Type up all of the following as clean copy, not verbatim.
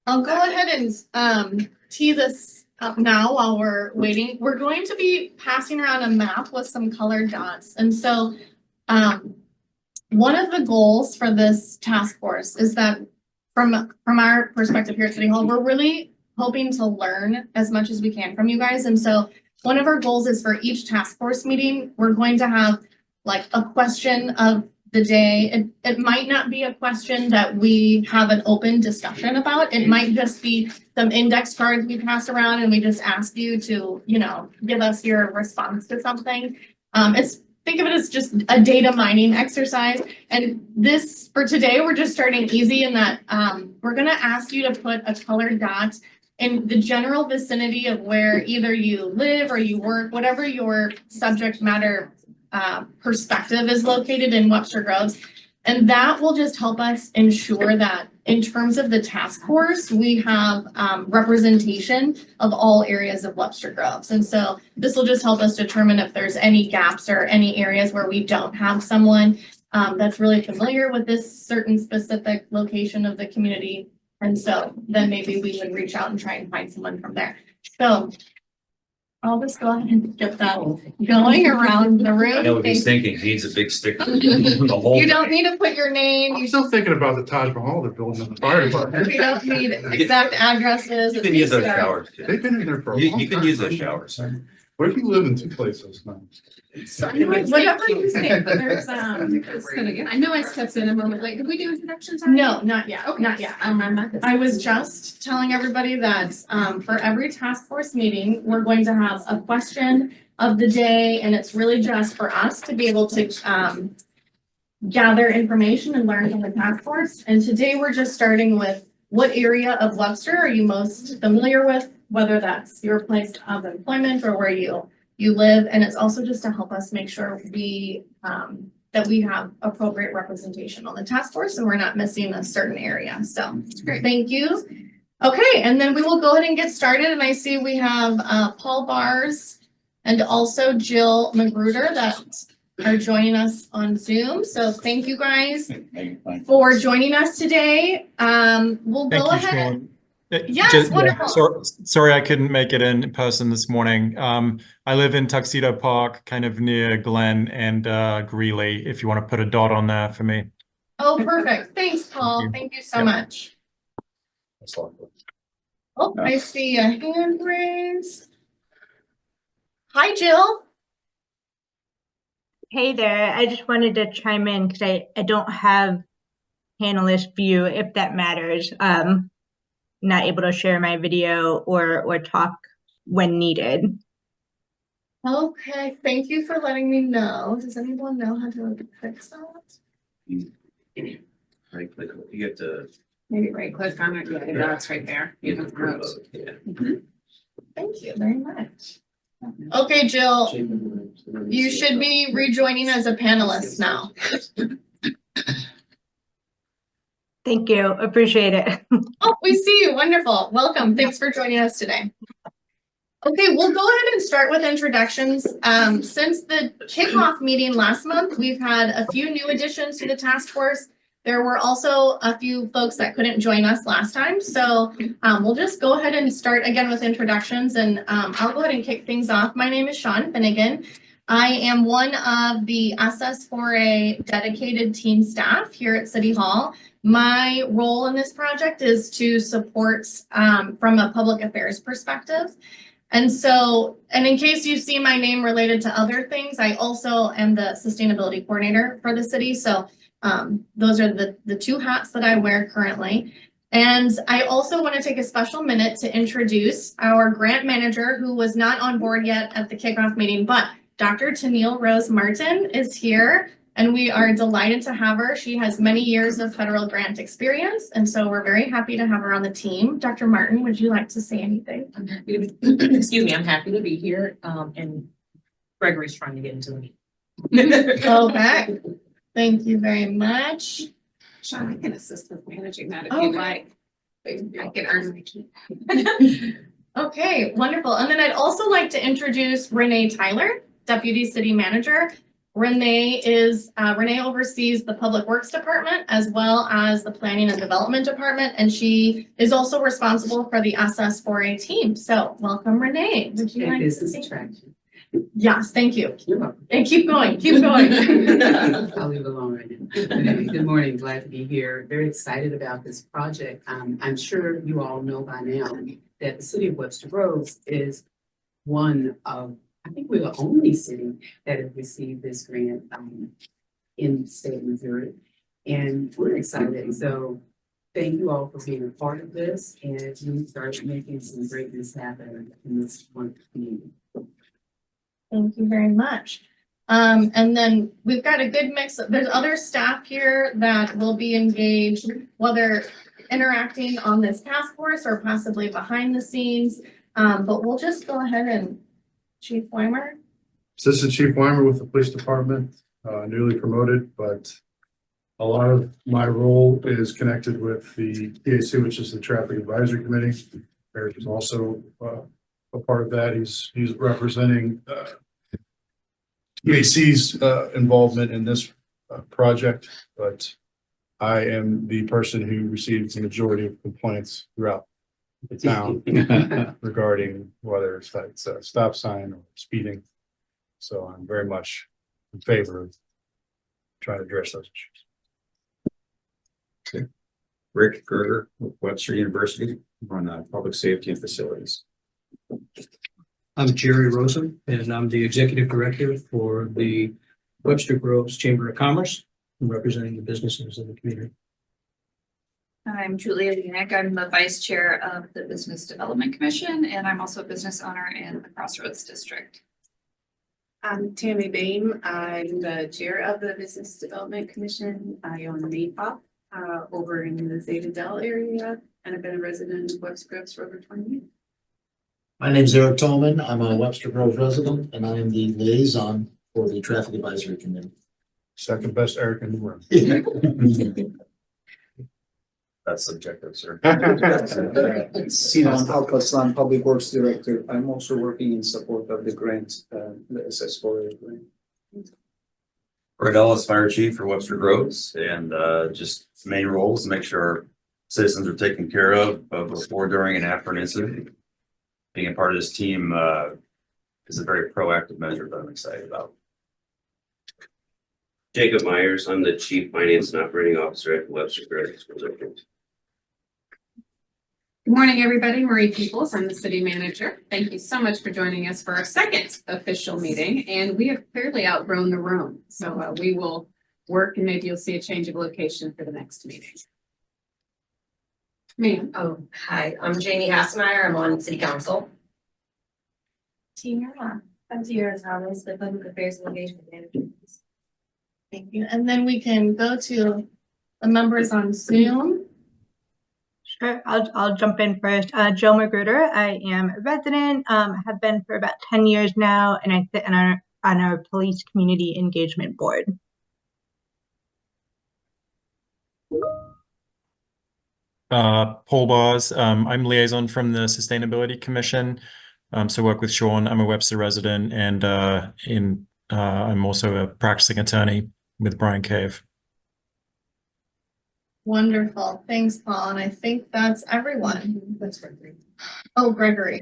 I'll go ahead and tee this up now while we're waiting. We're going to be passing around a map with some colored dots. And so one of the goals for this task force is that from our perspective here at City Hall, we're really hoping to learn as much as we can from you guys. And so one of our goals is for each task force meeting, we're going to have like a question of the day. It might not be a question that we have an open discussion about. It might just be some index cards we pass around and we just ask you to, give us your response to something. Think of it as just a data mining exercise. And this, for today, we're just starting easy in that we're gonna ask you to put a colored dot in the general vicinity of where either you live or you work, whatever your subject matter perspective is located in Webster Groves. And that will just help us ensure that in terms of the task force, we have representation of all areas of Webster Groves. And so this will just help us determine if there's any gaps or any areas where we don't have someone that's really familiar with this certain specific location of the community. And so then maybe we would reach out and try and find someone from there. So I'll just go ahead and get that going around the room. I know what he's thinking. He needs a big sticker. The whole You don't need to put your name. I'm still thinking about the Taj Mahal they're building in the fire department. We don't need exact addresses. You can use those showers. They've been in there for a long time. You can use those showers. What if you live in two places now? Whatever you say, but there's I know I stepped in a moment late. Did we do introductions? no, not yet. Okay. Not yet. I'm not. I was just telling everybody that for every task force meeting, we're going to have a question of the day, and it's really just for us to be able to gather information and learn from the task force. And today we're just starting with what area of Webster are you most familiar with, whether that's your place of employment or where you live. And it's also just to help us make sure we that we have appropriate representation on the task force and we're not missing a certain area. So That's great. thank you. Okay, and then we will go ahead and get started. And I see we have Paul Bars and also Jill Magruder that are joining us on Zoom. So thank you guys for joining us today. We'll go ahead. Yes, wonderful. Sorry, I couldn't make it in person this morning. I live in Tuxedo Park, kind of near Glen and Greeley, if you want to put a dot on there for me. Oh, perfect. Thanks, Paul. Thank you so much. Oh, I see a hand raised. Hi, Jill. Hey there, I just wanted to chime in because I don't have panelist view, if that matters. Not able to share my video or talk when needed. Okay, thank you for letting me know. Does anyone know how to fix that? Right click. You get to Maybe right click on it. Yeah, that's right there. You know, gross. Thank you very much. Okay, Jill, you should be rejoining as a panelist now. Thank you, appreciate it. Oh, we see you. Wonderful. Welcome. Thanks for joining us today. Okay, we'll go ahead and start with introductions. Since the kickoff meeting last month, we've had a few new additions to the task force. There were also a few folks that couldn't join us last time. So we'll just go ahead and start again with introductions, and I'll go ahead and kick things off. My name is Sean Finnegan. I am one of the SS4A dedicated team staff here at City Hall. My role in this project is to support from a public affairs perspective. And in case you see my name related to other things, I also am the sustainability coordinator for the city. So those are the two hats that I wear currently. And I also want to take a special minute to introduce our grant manager who was not on board yet at the kickoff meeting, but Dr. Tennille Rose Martin is here. And we are delighted to have her. She has many years of federal grant experience, and so we're very happy to have her on the team. Dr. Martin, would you like to say anything? I'm happy to be, excuse me, I'm happy to be here. And Gregory's trying to get into the meeting. Okay, thank you very much. Sean, I can assist with managing that if you'd like. I can earn my keep. Okay, wonderful. And then I'd also like to introduce Renee Tyler, Deputy City Manager. Renee oversees the Public Works Department as well as the Planning and Development Department, and she is also responsible for the SS4A team. So welcome, Renee. Would you like to Business say? attraction. Yes, thank you. You're welcome. And keep going, keep going. I'll leave it alone right now. But anyway, good morning, glad to be here. Very excited about this project. I'm sure you all know by now that the city of Webster Groves is one of, I think we're the only city that has received this grant in the state of Missouri. And we're excited. So thank you all for being a part of this, and we start making some greatness happen in this wonderful community. Thank you very much. And then we've got a good mix. There's other staff here that will be engaged, whether interacting on this task force or possibly behind the scenes. But we'll just go ahead and Chief Weimer. Assistant Chief Weimer with the police department, newly promoted, but a lot of my role is connected with the TAC, which is the Traffic Advisory Committee. Eric is also a part of that. He's representing TAC's involvement in this project, but I am the person who receives the majority of complaints throughout the town regarding whether it's a stop sign or speeding. So I'm very much in favor of trying to address those issues. Rick Gerger with Webster University on public safety and facilities. I'm Jerry Rosen, and I'm the executive director for the Webster Groves Chamber of Commerce. I'm representing the businesses in the community. I'm Julia Leanick. I'm the vice chair of the Business Development Commission, and I'm also a business owner in the Crossroads District. I'm Tammy Bain. I'm the chair of the Business Development Commission. I own Maypop over in the Zeta Dell area, and I've been a resident of Webster Groves for over 20 years. My name is Eric Tolman. I'm a Webster Grove resident, and I am the liaison for the Traffic Advisory Committee. Second best Eric in the room. That's subjective, sir. Sinan Alparslan, Public Works Director. I'm also working in support of the grant, the SS4A grant. Brett Ellis, Fire Chief for Webster Groves, and just main roles to make sure our citizens are taken care of before, during, and after an incident. Being a part of this team is a very proactive measure that I'm excited about. Jacob Myers, I'm the Chief Finance and Operating Officer at Webster Groves School District. Good morning, everybody. Marie Peoples. I'm the city manager. Thank you so much for joining us for our second official meeting, and we have clearly outgrown the room. So we will work, and maybe you'll see a change of location for the next meeting. Ma'am. Oh, hi, I'm Jamie Hassemeyer. I'm on city council. Tiara. I'm Tiara Thomas, the public affairs and engagement manager. Thank you. And then we can go to the members on Zoom. Sure, I'll jump in first. Jill Magruder. I am a resident, have been for about 10 years now, and I sit on our police community engagement board. Paul Bars. I'm liaison from the Sustainability Commission. So work with Sean. I'm a Webster resident, and I'm also a practicing attorney with Brian Cave. Wonderful. Thanks, Paul. And I think that's everyone. That's Gregory. Oh, Gregory.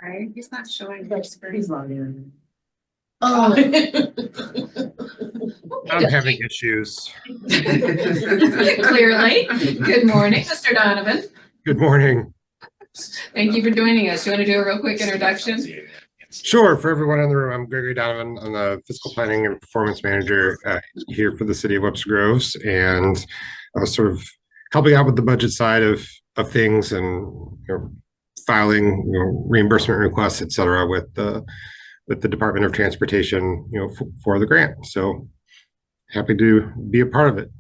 Right? He's not showing. He's logged in. Oh. I'm having issues. Clearly. Good morning, Mr. Donovan. Good morning. Thank you for joining us. You want to do a real quick introduction? Sure. For everyone in the room, I'm Gregory Donovan. I'm the fiscal planning and performance manager here for the city of Webster Groves, and I was sort of helping out with the budget side of things, and filing reimbursement requests, et cetera, with the Department of Transportation, for the grant. So happy to be a part of it.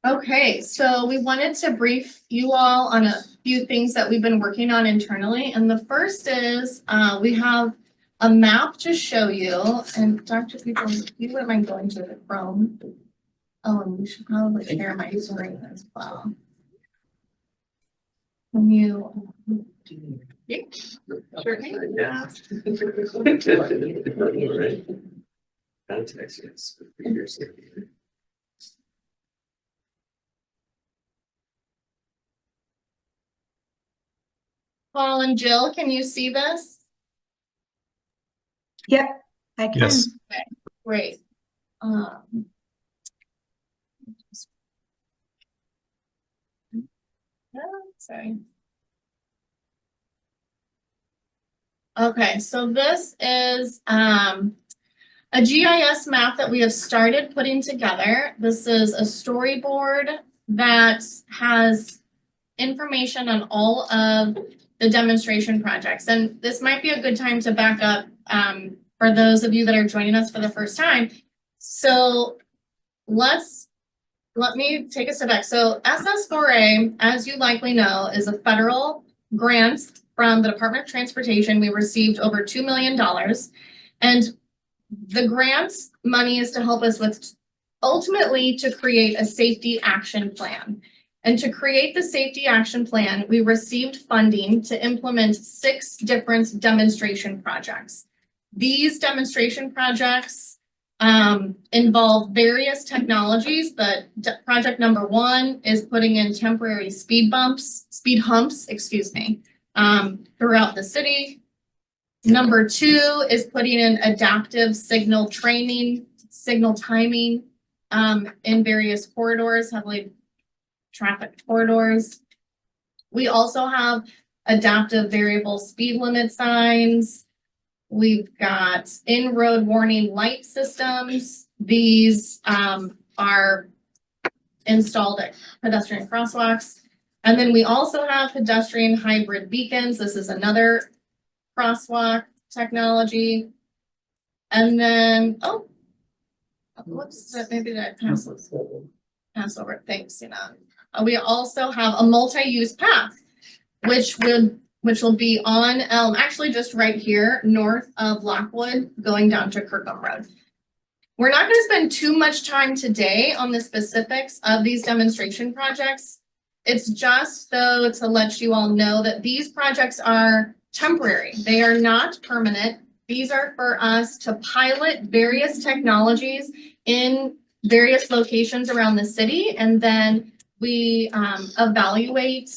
Okay, so we wanted to brief you all on a few things that we've been working on internally. And the first is we have a map to show you. And Dr. Peoples, if you wouldn't mind going to the Chrome. We should probably share my screen as well. Can you Yeah, sure can. Yeah. Right. Context, yes. Figures. Paul and Jill, can you see this? Yep, I can. Yes. Great. Sorry. Okay, so this is a GIS map that we have started putting together. This is a storyboard that has information on all of the demonstration projects. And this might be a good time to back up for those of you that are joining us for the first time. So let me take a step back. So SS4A, as you likely know, is a federal grant from the Department of Transportation. We received over $2 million. And the grant money is to help us with ultimately to create a safety action plan. And to create the safety action plan, we received funding to implement 6 different demonstration projects. These demonstration projects involve various technologies, but project number 1 is putting in temporary speed humps, excuse me, throughout the city. Number 2 is putting in adaptive signal timing in various corridors, heavily trafficked corridors. We also have adaptive variable speed limit signs. We've got in-road warning light systems. These are installed at pedestrian crosswalks. And then we also have pedestrian hybrid beacons. This is another crosswalk technology. And then, whoops, maybe that pass over it. Thanks, we also have a multi-use path, which will be on Elm, actually just right here, north of Lockwood, going down to Kirkham Road. We're not going to spend too much time today on the specifics of these demonstration projects. It's just, though, to let you all know that these projects are temporary. They are not permanent. These are for us to pilot various technologies in various locations around the city, and then we evaluate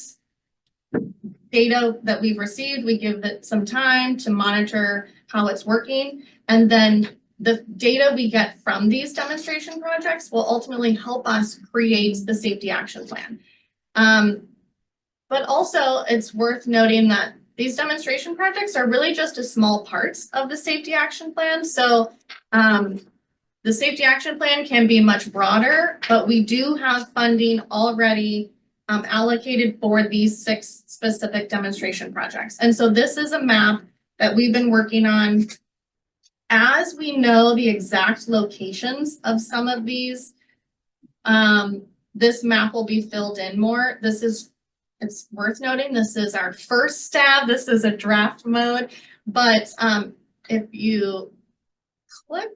data that we've received. We give it some time to monitor how it's working, and then the data we get from these demonstration projects will ultimately help us create the safety action plan. But also, it's worth noting that these demonstration projects are really just a small part of the safety action plan. So the safety action plan can be much broader, but we do have funding already allocated for these 6 specific demonstration projects. And so this is a map that we've been working on. As we know the exact locations of some of these, this map will be filled in more. It's worth noting, this is our first stab. This is a draft mode, but if you click,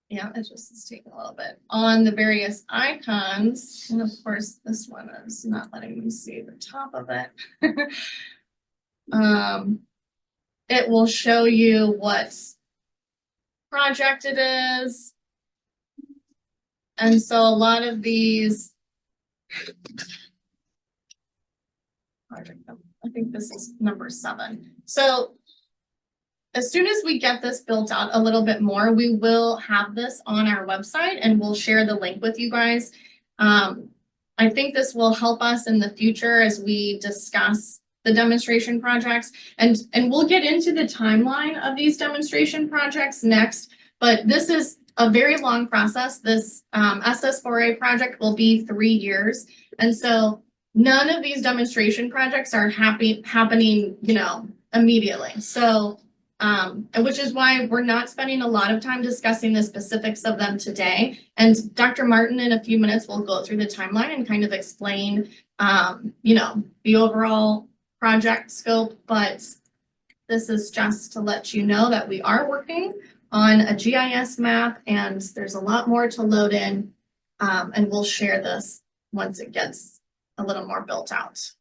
yeah, it just is taking a little bit on the various icons. And of course, this one is not letting me see the top of it. It will show you what project it is. And so a lot of these, I think this is number 7. So as soon as we get this built out a little bit more, we will have this on our website and we'll share the link with you guys. I think this will help us in the future as we discuss the demonstration projects, and we'll get into the timeline of these demonstration projects next, but this is a very long process. This SS4A project will be 3 years. And so none of these demonstration projects are happening, immediately. So, which is why we're not spending a lot of time discussing the specifics of them today. And Dr. Martin, in a few minutes, will go through the timeline and kind of explain, the overall project scope. But this is just to let you know that we are working on a GIS map, and there's a lot more to load in, and we'll share this once it gets a little more built out.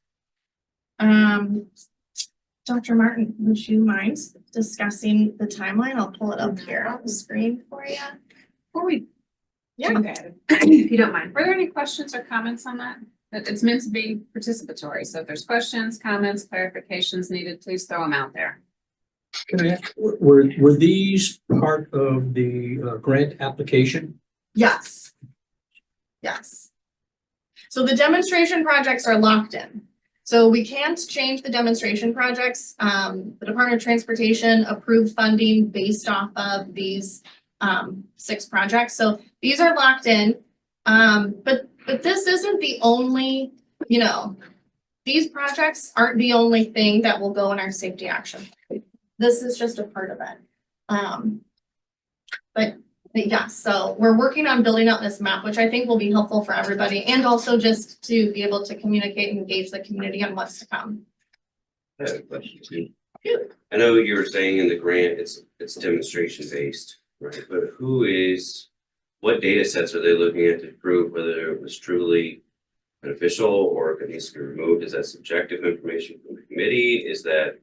Dr. Martin, would you mind discussing the timeline? I'll pull it up here on the screen for you. Before we Yeah. do that, if you don't mind, were there any questions or comments on that? It's meant to be participatory, so if there's questions, comments, clarifications needed, please throw them out there. Can I ask, were these part of the grant application? Yes. Yes. So the demonstration projects are locked in. So we can't change the demonstration projects. The Department of Transportation approved funding based off of these 6 projects. So these are locked in. But this isn't the only, you know, these projects aren't the only thing that will go in our safety action. This is just a part of it. But yeah, so we're working on building out this map, which I think will be helpful for everybody, and also just to be able to communicate and engage the community on what's to come. I have a question too. I know you were saying in the grant, it's demonstration based, right? But what data sets are they looking at to prove whether it was truly beneficial or if it needs to be removed? Is that subjective information from the committee? Is that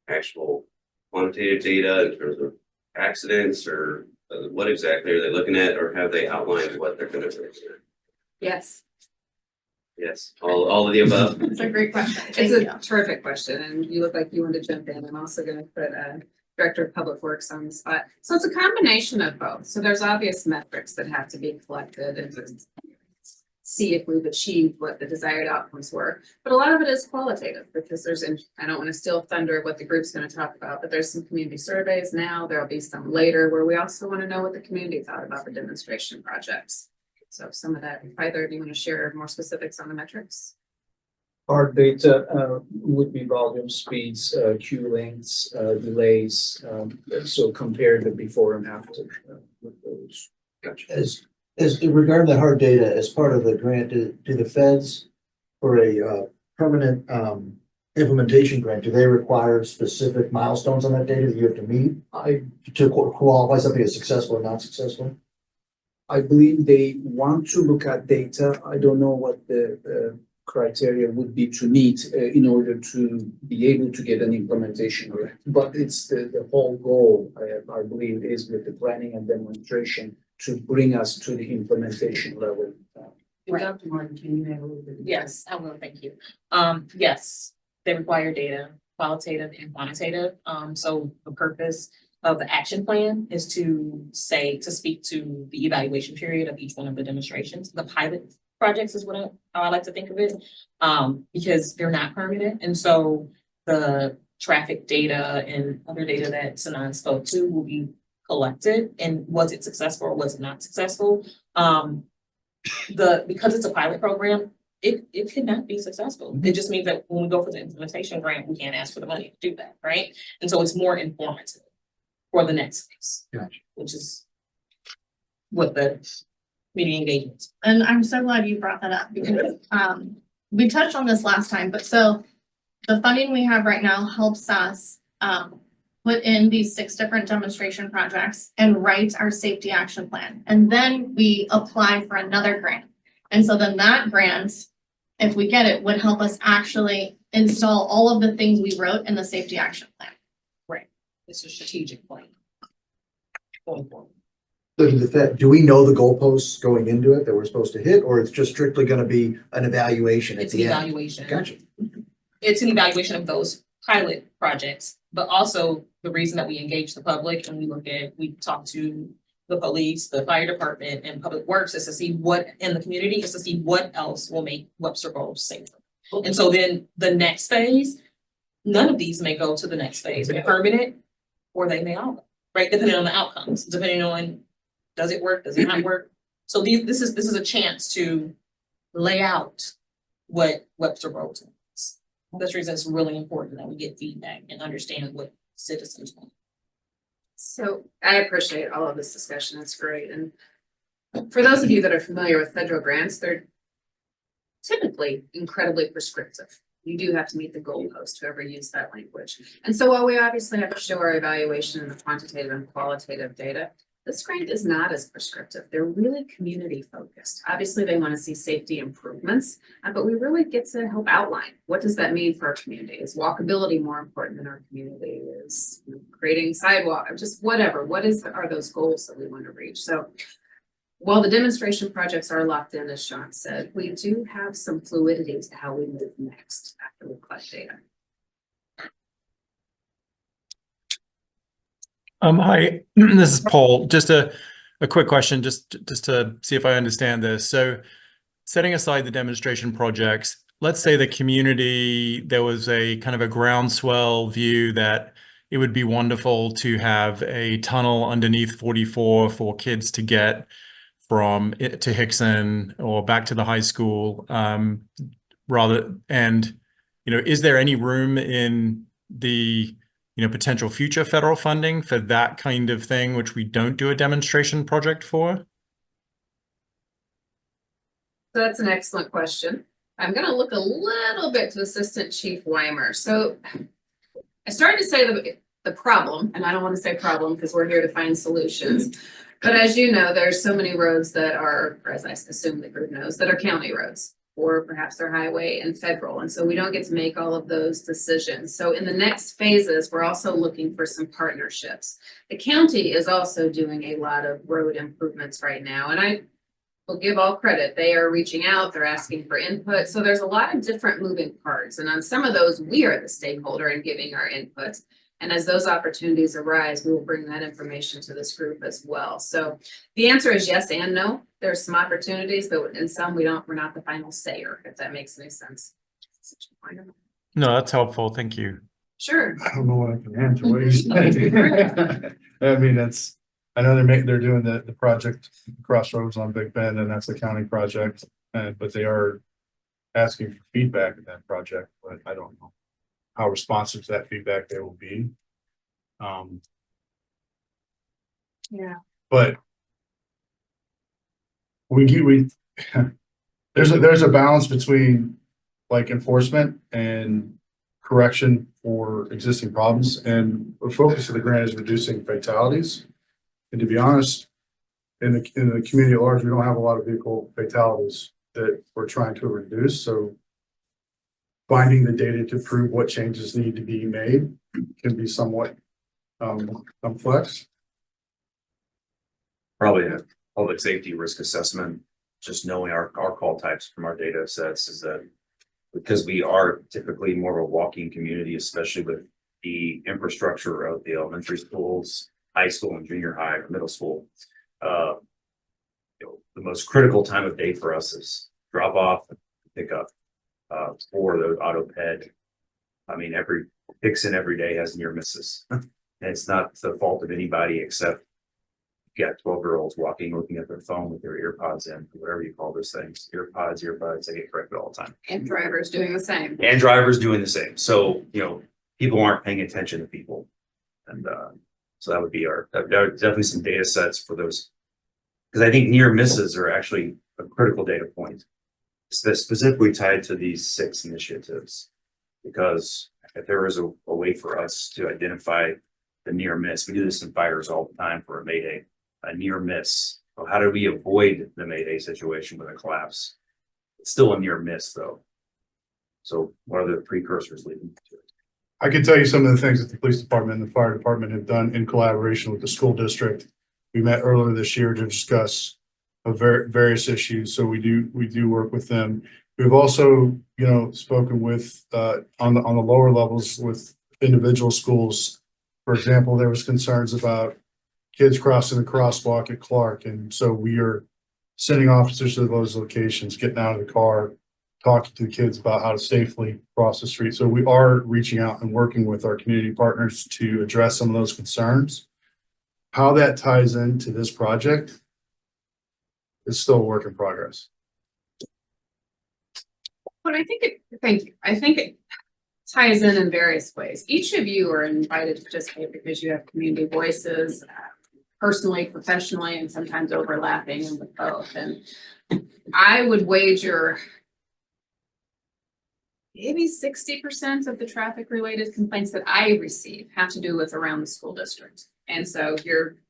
actual quantitative data in terms of accidents, or what exactly are they looking at, or have they outlined what they're going to do? Yes. Yes, all of the above. It's a great question. It's Thank a you. terrific question, and you look like you want to jump in. I'm also going to put Director of Public Works on the spot. So it's a combination of both. So there's obvious metrics that have to be collected and just see if we've achieved what the desired outcomes were. But a lot of it is qualitative because I don't want to steal thunder of what the group's going to talk about, but there's some community surveys now. There'll be some later where we also want to know what the community thought about the demonstration projects. So some of that, either, do you want to share more specifics on the metrics? Hard data would be volume, speeds, queue lengths, delays. So compare the before and after with those. Gotcha. As regarding the hard data, as part of the grant, do the feds for a permanent implementation grant, do they require specific milestones on that data that you have to meet to qualify something as successful or not successful? I believe they want to look at data. I don't know what the criteria would be to meet in order to be able to get an implementation grant. But it's the whole goal, I believe, is with the planning and demonstration to bring us to the implementation level. Right. Dr. Martin, can you add a little bit? Yes, I will, thank you. Yes, they require data, qualitative and quantitative. So the purpose of the action plan is to speak to the evaluation period of each one of the demonstrations. The pilot projects is how I like to think of it, because they're not permanent. And so the traffic data and other data that Sanan spoke to will be collected, and was it successful or was it not successful? Because it's a pilot program, it could not be successful. It just means that when we go for the implementation grant, we can't ask for the money to do that, right? And so it's more informative for the next phase. Gotcha. Which is what the meeting engagements. And I'm so glad you brought that up because we touched on this last time, but so the funding we have right now helps us put in these 6 different demonstration projects and write our safety action plan. And then we apply for another grant. And so then that grant, if we get it, would help us actually install all of the things we wrote in the safety action plan. Right. It's a strategic plan. Going forward. So do we know the goalposts going into it that we're supposed to hit, or it's just strictly going to be an evaluation at It's an the end? evaluation. Gotcha. It's an evaluation of those pilot projects, but also the reason that we engage the public and we talk to the police, the fire department, and public works is to see what in the community is to see what else will make Webster Groves safer. And so then the next phase, none of these may go to the next phase, they're permanent, or they may all, right? Depending on the outcomes, depending on does it work, does it not work? So this is a chance to lay out what Webster Groves wants. This reason it's really important that we get feedback and understand what citizens want. So I appreciate all of this discussion. It's great. And for those of you that are familiar with federal grants, they're typically incredibly prescriptive. You do have to meet the goalpost, whoever used that language. And so while we obviously have to show our evaluation and the quantitative and qualitative data, This grant is not as prescriptive. They're really community focused. Obviously, they want to see safety improvements, but we really get to help outline what does that mean for our community? Is walkability more important in our community? Is creating sidewalk or just whatever? Are those goals that we want to reach? So while the demonstration projects are locked in, as Sean said, we do have some fluidity to how we move next after we collect data. Hi, this is Paul. Just a quick question, just to see if I understand this. So setting aside the demonstration projects, let's say the community, there was a kind of a groundswell view that it would be wonderful to have a tunnel underneath 44 for kids to get from it to Hickson or back to the high school, and is there any room in the potential future federal funding for that kind of thing, which we don't do a demonstration project for? So that's an excellent question. I'm going to look a little bit to Assistant Chief Weimer. So I started to say the problem, and I don't want to say problem because we're here to find solutions. But as you know, there's so many roads that are, or as I assume the group knows, that are county roads, or perhaps they're highway and federal. And so we don't get to make all of those decisions. So in the next phases, we're also looking for some partnerships. The county is also doing a lot of road improvements right now. And I will give all credit. They are reaching out, they're asking for input. So there's a lot of different moving parts. And on some of those, we are the stakeholder in giving our inputs. And as those opportunities arise, we will bring that information to this group as well. So the answer is yes and no. There's some opportunities, but in some we're not the final sayer, if that makes any sense. No, that's helpful. Thank you. Sure. I don't know what I can answer. What are you saying? I mean, I know they're doing the project Crossroads on Big Bend, and that's a county project, but they are asking for feedback in that project, but I don't know how responsive to that feedback they will be. Yeah. But there's a balance between like enforcement and correction for existing problems, and the focus of the grant is reducing fatalities. And to be honest, in the community at large, we don't have a lot of vehicle fatalities that we're trying to reduce. So finding the data to prove what changes need to be made can be somewhat complex. Probably a public safety risk assessment, just knowing our call types from our data sets, is that because we are typically more of a walking community, especially with the infrastructure of the elementary schools, high school and junior high, middle school. The most critical time of day for us is drop off, pick up, for the auto ped. I mean, Hickson every day has near misses. And it's not the fault of anybody except you got 12-year-olds walking, looking at their phone with their ear pods in, whatever you call those things, earbuds, they get corrected all the time. And drivers doing the same. And drivers doing the same. So, people aren't paying attention to people. And so that would be definitely some data sets for those. Because I think near misses are actually a critical data point, specifically tied to these 6 initiatives. Because if there is a way for us to identify the near miss, we do this in fires all the time for a Mayday, a near miss. Well, how do we avoid the Mayday situation with a collapse? It's still a near miss though. So what are the precursors leading to it? I can tell you some of the things that the police department and the fire department have done in collaboration with the school district. We met earlier this year to discuss various issues. So we do work with them. We've also, spoken with on the lower levels with individual schools. For example, there was concerns about kids crossing the crosswalk at Clark, and so we are sending officers to those locations, getting out of the car, talking to the kids about how to safely cross the street. So we are reaching out and working with our community partners to address some of those concerns. How that ties into this project is still a work in progress. But thank you. I think it ties in various ways. Each of you are invited to participate because you have community voices, personally, professionally, and sometimes overlapping and with both. And I would wager maybe 60% of the traffic related complaints that I receive have to do with around the school district. And so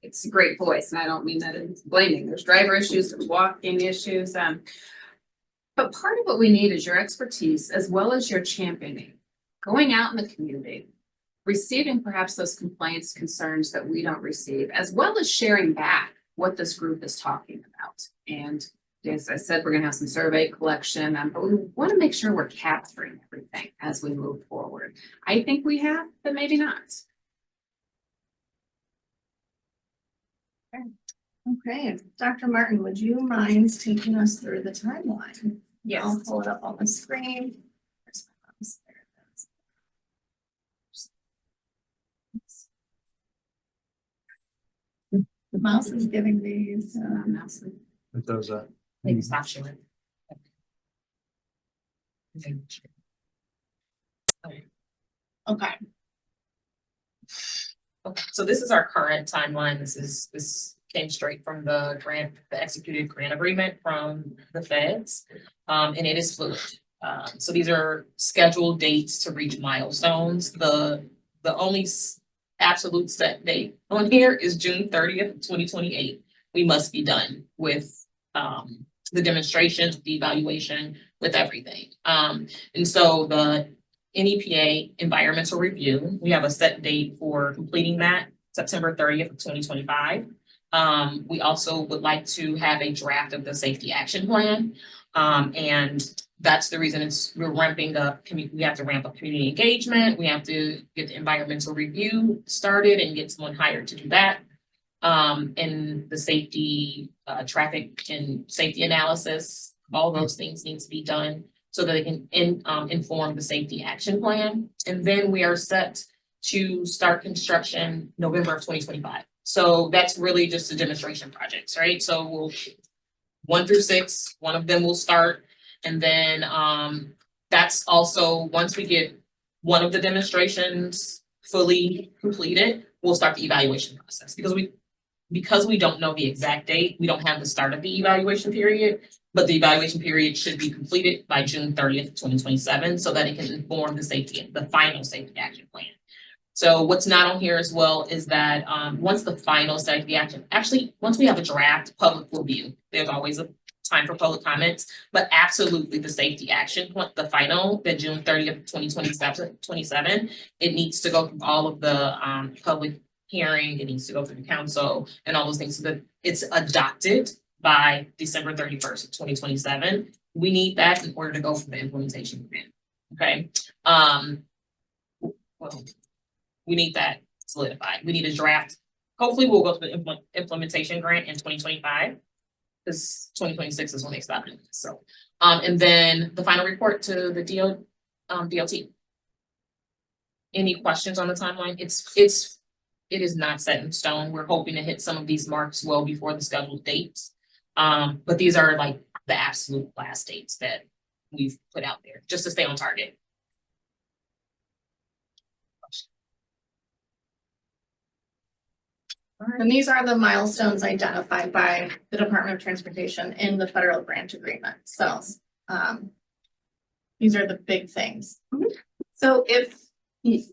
it's a great voice, and I don't mean that in blaming. There's driver issues, there's walking issues. But part of what we need is your expertise as well as your championing, going out in the community, receiving perhaps those complaints, concerns that we don't receive, as well as sharing back what this group is talking about. And as I said, we're gonna have some survey collection, but we want to make sure we're capturing everything as we move forward. I think we have, but maybe not. Okay, Dr. Martin, would you mind taking us through the timeline? Yes. I'll pull it up on the screen. Where's my mouse? There it is. The mouse is giving these, mouse. It does that. Maybe stop sharing. Okay, Okay, so this is our current timeline. This came straight from the executed grant agreement from the feds. And it is fluid. So these are scheduled dates to reach milestones. The only absolute set date on here is June 30th, 2028. We must be done with the demonstrations, the evaluation, with everything. And so the NEPA environmental review, we have a set date for completing that, September 30th of 2025. We also would like to have a draft of the safety action plan. And that's the reason we're ramping up. We have to ramp up community engagement. We have to get the environmental review started and get someone hired to do that. And the safety, traffic and safety analysis, all those things need to be done so that they can inform the safety action plan. And then we are set to start construction November of 2025. So that's really just the demonstration projects, right? So we'll 1 through 6, one of them will start. And then that's also once we get one of the demonstrations fully completed, we'll start the evaluation process because we don't know the exact date. We don't have the start of the evaluation period, but the evaluation period should be completed by June 30th, 2027, so that it can inform the final safety action plan. So what's not on here as well is that once the final safety action, once we have a draft public review, there's always a time for public comments, but absolutely the safety action, the final, the June 30th, 2027, it needs to go through all of the public hearing, it needs to go through the council and all those things so that it's adopted by December 31st, 2027. We need that in order to go for the implementation plan. Okay. Well, we need that solidified. We need a draft. Hopefully we'll go to the implementation grant in 2025 because 2026 is when they stop it. So, and then the final report to the DLT. Any questions on the timeline? It is not set in stone. We're hoping to hit some of these marks well before the scheduled dates. But these are like the absolute last dates that we've put out there just to stay on target. and these are the milestones identified by the Department of Transportation in the federal grant agreement. So these are the big things. So if we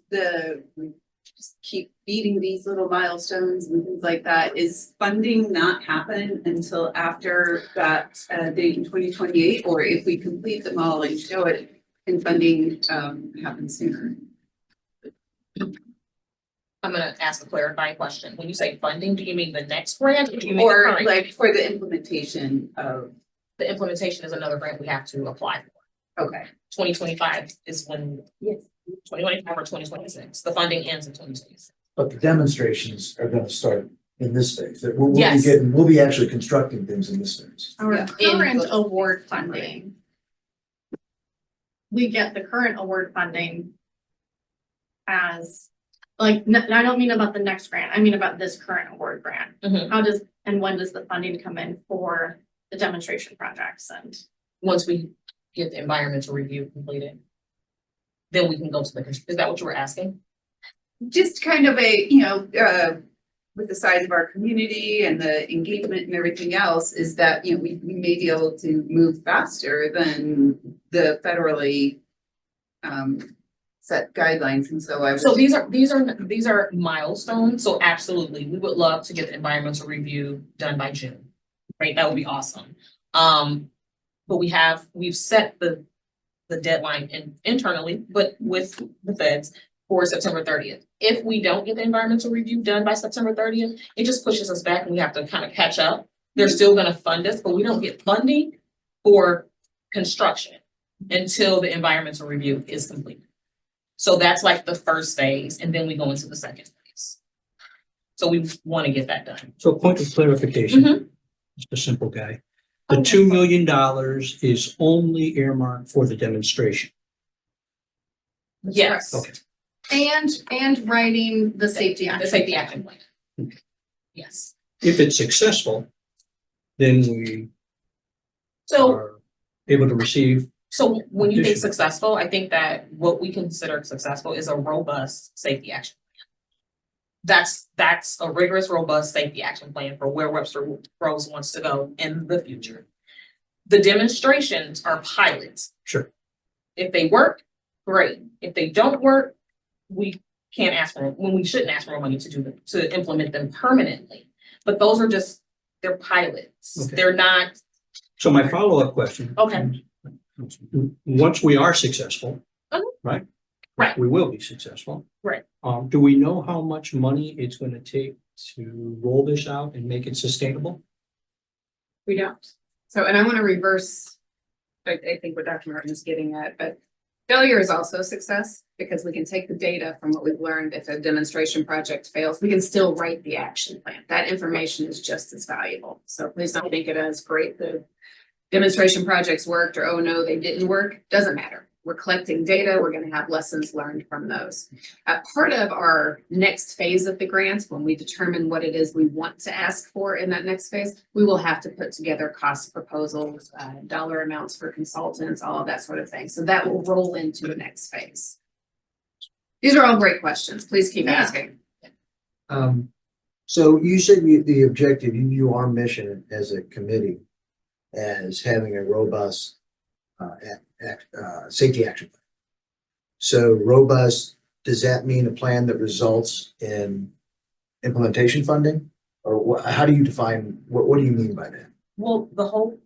just keep beating these little milestones and things like that, is funding not happen until after that date in 2028? Or if we complete them all and show it, can funding happen sooner? I'm gonna ask a clarifying question. When you say funding, do you mean the next grant or do you mean the Or current? like for the implementation of, The implementation is another grant we have to apply for. okay. 2025 is when, Yes. 2025 or 2026. The funding ends in 2026. But the demonstrations are gonna start in this phase, that we'll be Yes. we'll be actually constructing things in this phase. Our Yeah. current award funding. We get the current award funding as, like, I don't mean about the next grant, I mean about this current award grant. Mhm. How does, and when does the funding come in for the demonstration projects and? Once we get the environmental review completed, then we can go to the, is that what you were asking? Just kind of a, with the size of our community and the engagement and everything else, is that, we may be able to move faster than the federally set guidelines, and so I. So these are milestones, so absolutely, we would love to get the environmental review done by June. Right, that would be awesome. But we've set the deadline internally, but with the feds for September 30th. If we don't get the environmental review done by September 30th, it just pushes us back and we have to kind of catch up. They're still gonna fund us, but we don't get funding for construction until the environmental review is completed. So that's like the first phase, and then we go into the second phase. So we want to get that done. So point of clarification, just a simple guy. The $2 million is only earmarked for the demonstration. Yes. Okay. And writing the safety The action. safety action plan. Yes. If it's successful, then we So, are able to receive. so when you think Additional. successful, I think that what we consider successful is a robust safety action plan. That's a rigorous, robust safety action plan for where Webster Groves wants to go in the future. The demonstrations are pilots. Sure. If they work, great. If they don't work, we can't ask for, when we shouldn't ask for money to do them, to implement them permanently. But those are just, they're pilots. Okay. They're not, So my follow-up question. okay, Once we are successful, right? Right. We will be successful. Right. Do we know how much money it's going to take to roll this out and make it sustainable? We don't. So, and I want to reverse, I think what Dr. Martin is getting at, but failure is also a success because we can take the data from what we've learned. If a demonstration project fails, we can still write the action plan. That information is just as valuable. So please don't think it as great. The demonstration projects worked or, oh no, they didn't work. Doesn't matter. We're collecting data. We're going to have lessons learned from those. Part of our next phase of the grant, when we determine what it is we want to ask for in that next phase, we will have to put together cost proposals, dollar amounts for consultants, all of that sort of thing. So that will roll into the next phase. These are all great questions. Please keep asking. So you said the objective, you view our mission as a committee as having a robust safety action plan. So robust, does that mean a plan that results in implementation funding? Or how do you define, what do you mean by that? well,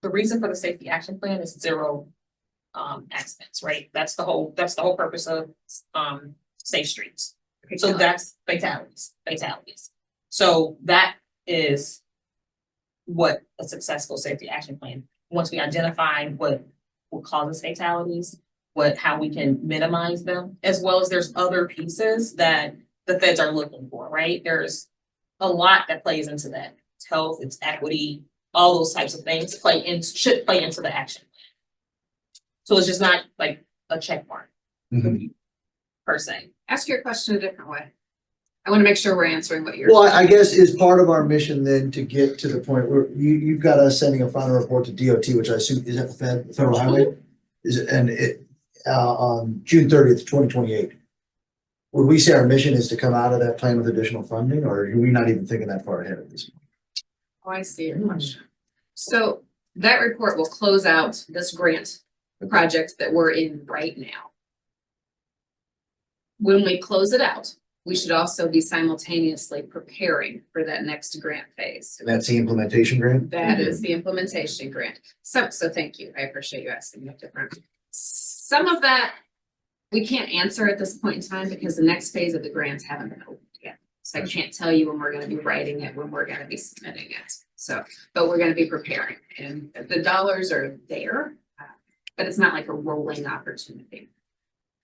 the reason for the safety action plan is zero accidents, right? That's the whole purpose of safe streets. So that's fatalities. So that is what a successful safety action plan. Once we identify what causes fatalities, how we can minimize them, as well as there's other pieces that the feds are looking for, right? There's a lot that plays into that. It's health, it's equity, all those types of things should play into the action plan. So it's just not like a check mark per se. Ask your question a different way. I want to make sure we're answering what you're. Well, I guess is part of our mission then to get to the point where you've got us sending a final report to DOT, which I assume is at the Federal Highway? Is it, and it, on June 30th, 2028. Would we say our mission is to come out of that plan with additional funding, or are we not even thinking that far ahead at this point? Oh, I see your question. So that report will close out this grant project that we're in right now. When we close it out, we should also be simultaneously preparing for that next grant phase. And that's the implementation grant? That is the implementation grant. So thank you. I appreciate you asking that different. Some of that we can't answer at this point in time because the next phase of the grants haven't been opened yet. So I can't tell you when we're going to be writing it, when we're going to be submitting it. So, but we're going to be preparing, and the dollars are there, but it's not like a rolling opportunity.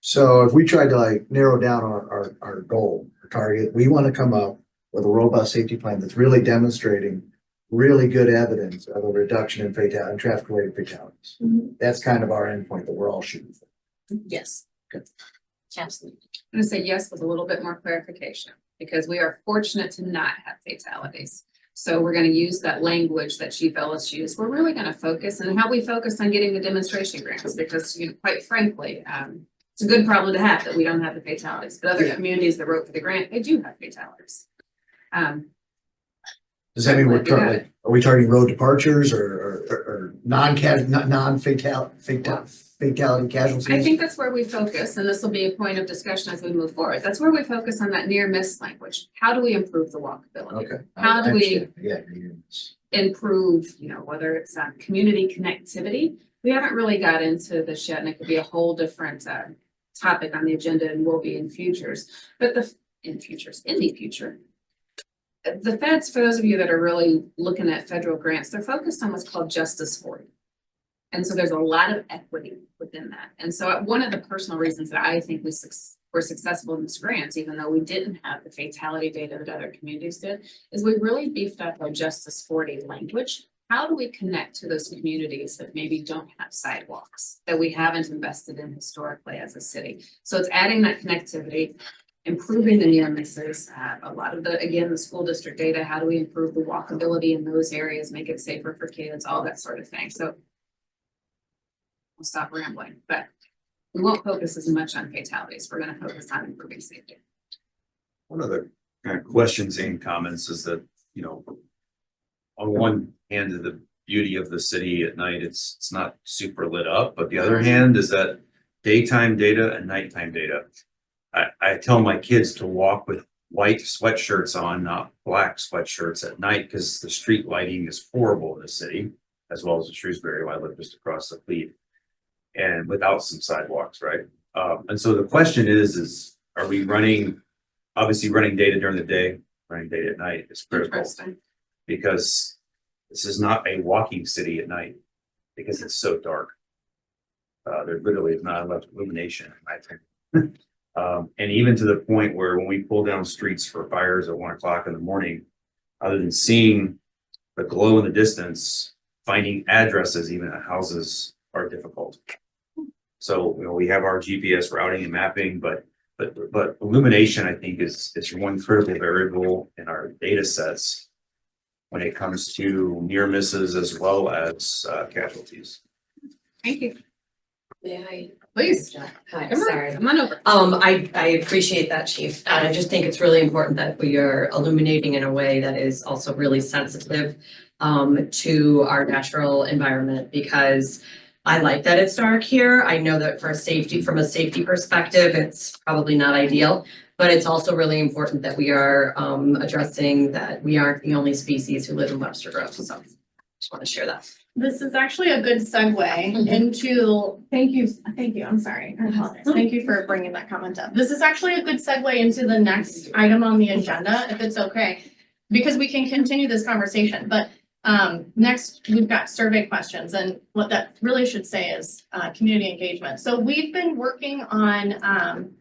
So if we tried to like narrow down our goal, our target, we want to come up with a robust safety plan that's really demonstrating really good evidence of a reduction in fatality and traffic related fatalities. That's kind of our endpoint that we're all shooting for. Yes. Good. Absolutely. I'm going to say yes with a little bit more clarification because we are fortunate to not have fatalities. So we're going to use that language that Chief Ellis used. We're really going to focus on how we focused on getting the demonstration grants because, you know, quite frankly, it's a good problem to have that we don't have the fatalities. But other communities that wrote for the grant, they do have fatalities. Does that mean are we targeting road departures or non-fatal fatality casualties? I think that's where we focus, and this will be a point of discussion as we move forward. That's where we focus on that near miss language. How do we improve the walkability? Okay. How do we understand. Yeah. Yes. improve, whether it's community connectivity? We haven't really got into this yet, and it could be a whole different topic on the agenda and will be in futures. But in the future. The feds, for those of you that are really looking at federal grants, they're focused on what's called Justice 40. And so there's a lot of equity within that. And so one of the personal reasons that I think we're successful in this grant, even though we didn't have the fatality data that other communities did, is we really beefed up our Justice 40 language. How do we connect to those communities that maybe don't have sidewalks, that we haven't invested in historically as a city? So it's adding that connectivity, improving the near misses, a lot of the school district data, how do we improve the walkability in those areas, make it safer for kids, all that sort of thing. So we'll stop rambling, but we won't focus as much on fatalities. We're going to focus on improving safety. One of the kind of questions and comments is that, on one hand, the beauty of the city at night, it's not super lit up, but the other hand is that daytime data and nighttime data. I tell my kids to walk with white sweatshirts on, not black sweatshirts at night, because the street lighting is horrible in the city, as well as in Shrewsbury, where I live just across the fleet, and without some sidewalks, right? And so the question is are we obviously running data during the day, running data at night is critical, because this is not a walking city at night, because it's so dark. There literally is not enough illumination in my opinion. And even to the point where when we pull down streets for fires at 1 o'clock in the morning, other than seeing the glow in the distance, finding addresses even at houses are difficult. So, we have our GPS routing and mapping, but illumination, I think, is one critical variable in our data sets when it comes to near misses as well as casualties. Thank you. May I? Please. Hi, sorry. Come on over. I appreciate that, Chief. And I just think it's really important that we are illuminating in a way that is also really sensitive to our natural environment, because I like that it's dark here. I know that from a safety perspective, it's probably not ideal, but it's also really important that we are addressing that we aren't the only species who live in Webster Grove. So just want to share that. This is actually a good segue into, thank you, I'm sorry, I apologize. Thank you for bringing that comment up. This is actually a good segue into the next item on the agenda, if it's okay, because we can continue this conversation, but next we've got survey questions, and what that really should say is community engagement. So we've been working on,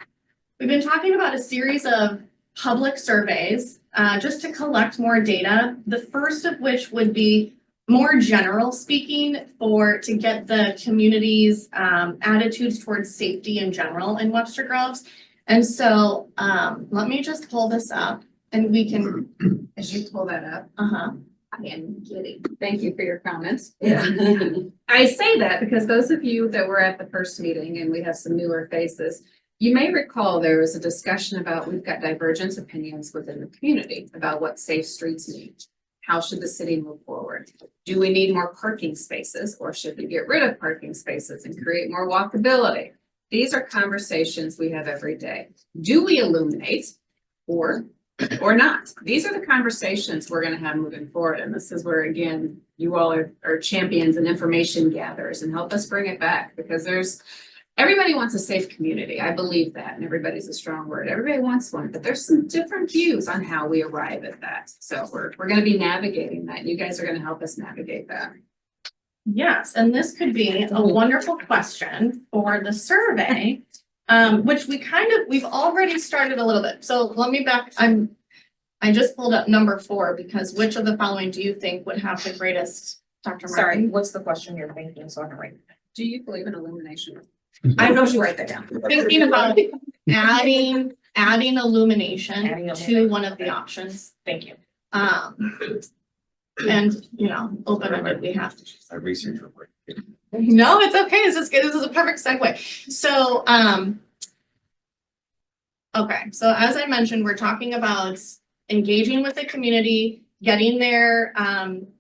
we've been talking about a series of public surveys just to collect more data, the first of which would be more general speaking to get the community's attitudes towards safety in general in Webster Groves. And so let me just pull this up and we can. As you pull that up. I am kidding. Thank you for your comments. Yeah. I say that because those of you that were at the first meeting, and we have some newer faces, you may recall there was a discussion about we've got divergent opinions within the community about what safe streets need. How should the city move forward? Do we need more parking spaces, or should we get rid of parking spaces and create more walkability? These are conversations we have every day. Do we illuminate or not? These are the conversations we're going to have moving forward. And this is where, again, you all are champions and information gatherers, and help us bring it back, because everybody wants a safe community. I believe that, and everybody's a strong word. Everybody wants one, but there's some different views on how we arrive at that. So we're going to be navigating that. You guys are going to help us navigate that. Yes, and this could be a wonderful question for the survey, which we've already started a little bit. So let me I just pulled up number 4, because which of the following do you think would have the greatest, Dr. Martin? Sorry, what's the question you're thinking? So I can write it. Do you believe in illumination? I know you write that down. Thinking about adding illumination to one of the options. Thank you. And open-ended, we have to. I research real quick. No, it's okay. This is good. This is a perfect segue. So, okay. So as I mentioned, we're talking about engaging with the community, getting their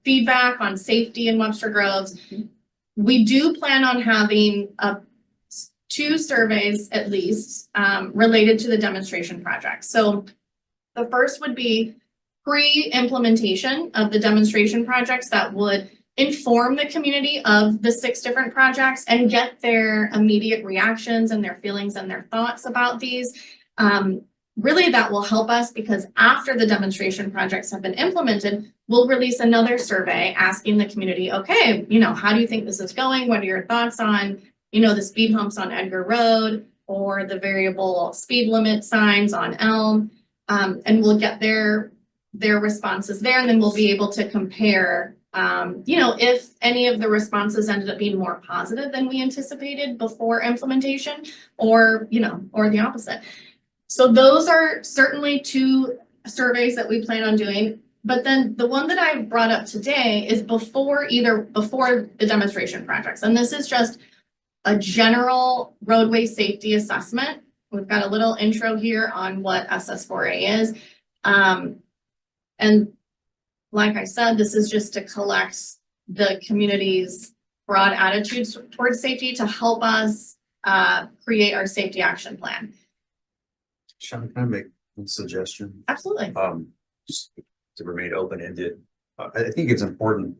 feedback on safety in Webster Groves. we do plan on having two surveys at least related to the demonstration project. So the first would be pre-implementation of the demonstration projects that would inform the community of the 6 different projects and get their immediate reactions and their feelings and their thoughts about these. Really, that will help us because after the demonstration projects have been implemented, we'll release another survey asking the community, okay, how do you think this is going? What are your thoughts on, the speed humps on Edgar Road or the variable speed limit signs on Elm? And we'll get their responses there, and then we'll be able to compare, if any of the responses ended up being more positive than we anticipated before implementation, or the opposite. So those are certainly 2 surveys that we plan on doing. But then the one that I brought up today is before the demonstration projects. And this is just a general roadway safety assessment. We've got a little intro here on what SS4A is. And like I said, this is just to collect the community's broad attitudes towards safety to help us create our safety action plan. Sean, can I make a suggestion? Absolutely. Just to remain open-ended. I think it's important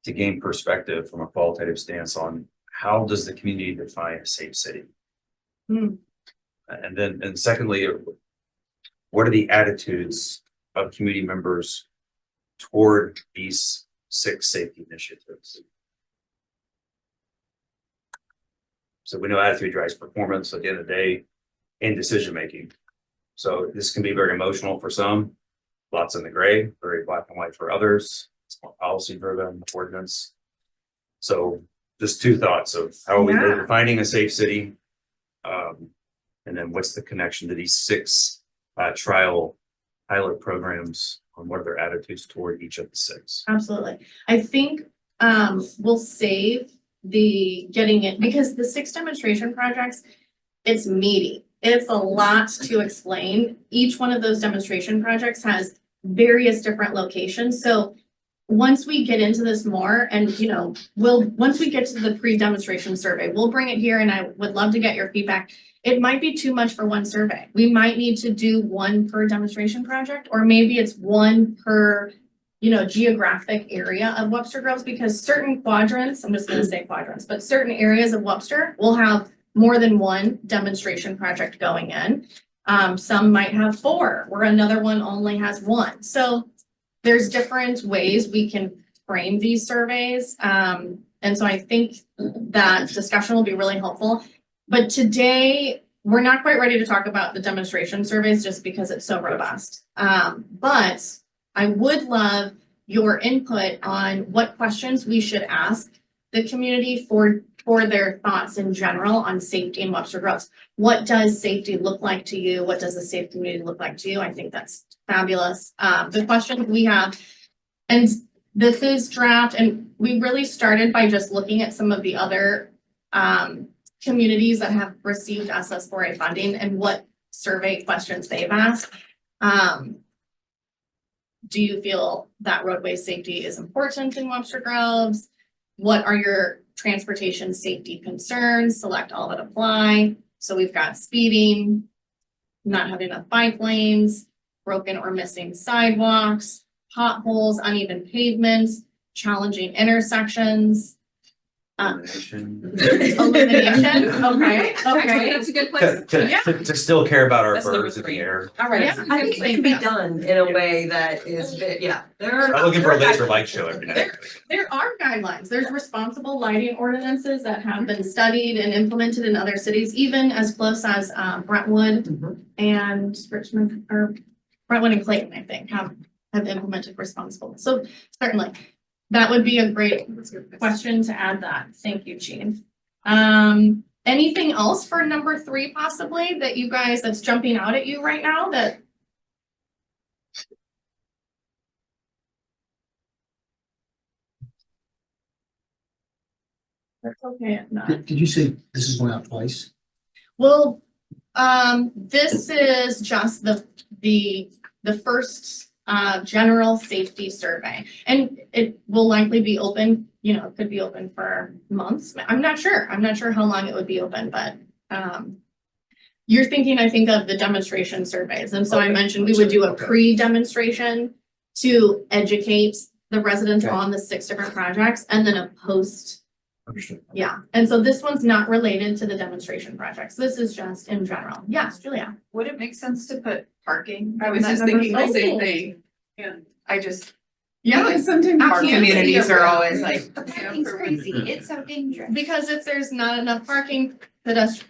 to gain perspective from a qualitative stance on how does the community define a safe city? And secondly, what are the attitudes of community members toward these 6 safety initiatives? So we know attitude drives performance at the end of the day and decision-making. So this can be very emotional for some, lots in the gray, very black and white for others. It's more policy-driven ordinance. So just 2 thoughts of how are we defining a safe city? And then what's the connection to these 6 trial pilot programs on what are their attitudes toward each of the 6? Absolutely. I think we'll save the getting it because the 6 demonstration projects, it's meaty. It's a lot to explain. Each one of those demonstration projects has various different locations. So once we get into this more and, once we get to the pre-demonstration survey, we'll bring it here and I would love to get your feedback. It might be too much for one survey. We might need to do 1 per demonstration project, or maybe it's 1 per, geographic area of Webster Groves, because certain quadrants, I'm just going to say quadrants, but certain areas of Webster will have more than 1 demonstration project going in. Some might have 4, where another one only has 1. So there's different ways we can frame these surveys. And so I think that discussion will be really helpful. But today, we're not quite ready to talk about the demonstration surveys just because it's so robust. But I would love your input on what questions we should ask the community for their thoughts in general on safety in Webster Groves. What does safety look like to you? What does the safe community look like to you? I think that's fabulous. The questions we have, and this is draft, and we really started by just looking at some of the other communities that have received SS4A funding and what survey questions they've asked. Do you feel that roadway safety is important in Webster Groves? What are your transportation safety concerns? Select all that apply. So we've got speeding, not having enough bike lanes, broken or missing sidewalks, potholes, uneven pavements, challenging intersections. Illumination. Okay. That's a good place. To still care about our That's birds in number the 3. air. All right. Yeah. I think it can be done in a way that is, I'm looking for a laser light show every night. There are guidelines. There's responsible lighting ordinances that have been studied and implemented in other cities, even as close as Brentwood and Richmond, or Brentwood and Clayton, I think, have implemented responsible. So certainly, that would be a great question to add that. Thank you, Chief. Anything else for number 3 possibly that you guys, that's jumping out at you right now that? That's okay if not. Did you say this is going out twice? Well, this is just the first general safety survey. And it will likely be open, you know, it could be open for months. I'm not sure. I'm not sure how long it would be open, but you're thinking, I think, of the demonstration surveys. And so I mentioned we would do a pre-demonstration to educate the residents on the 6 different projects, and then a post. Understood. Yeah. And so this one's not related to the demonstration projects. This is just in general. Yes, Julia. Would it make sense to put parking? I was in that just number? thinking the same Oh. thing. Yeah. I just, Yeah, Because sometimes our you can't see communities are around. always like, Yeah, parking's for- crazy, it's so dangerous. because if there's not enough parking,